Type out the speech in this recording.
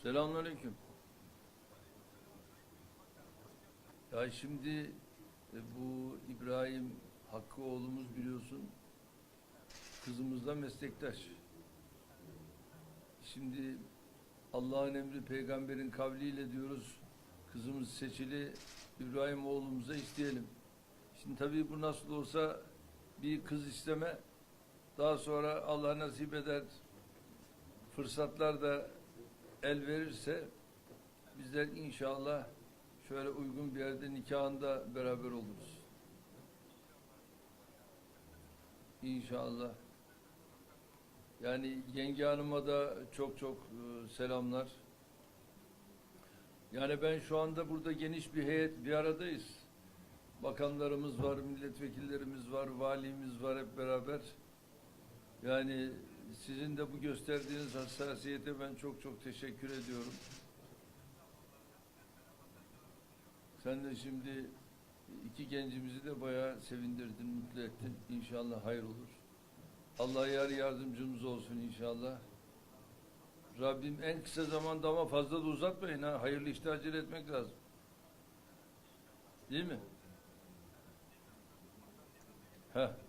Selamünaleyküm. Ya şimdi bu İbrahim Hakkı oğlumuz biliyorsun kızımızla meslektaş. Şimdi Allah'ın emri peygamberin kavliyle diyoruz kızımız seçili İbrahim oğlumuza isteyelim. Şimdi tabii bu nasıl olsa bir kız isteme, daha sonra Allah nasip eder fırsatlar da el verirse bizler inşallah şöyle uygun bir yerde nikahında beraber oluruz. İnşallah. Yani yenge hanıma da çok çok selamlar. Yani ben şu anda burada geniş bir heyet bir aradayız. Bakanlarımız var, milletvekillerimiz var, valimiz var hep beraber. Yani sizin de bu gösterdiğiniz hassasiyete ben çok çok teşekkür ediyorum. Sen de şimdi iki gencimizi de bayağı sevindirdin, mutlu ettin. İnşallah hayır olur. Allah yar yardımcımız olsun inşallah. Rabbim en kısa zamanda ama fazla da uzatmayın ha. Hayırlı işte acele etmek lazım. Değil mi? Heh.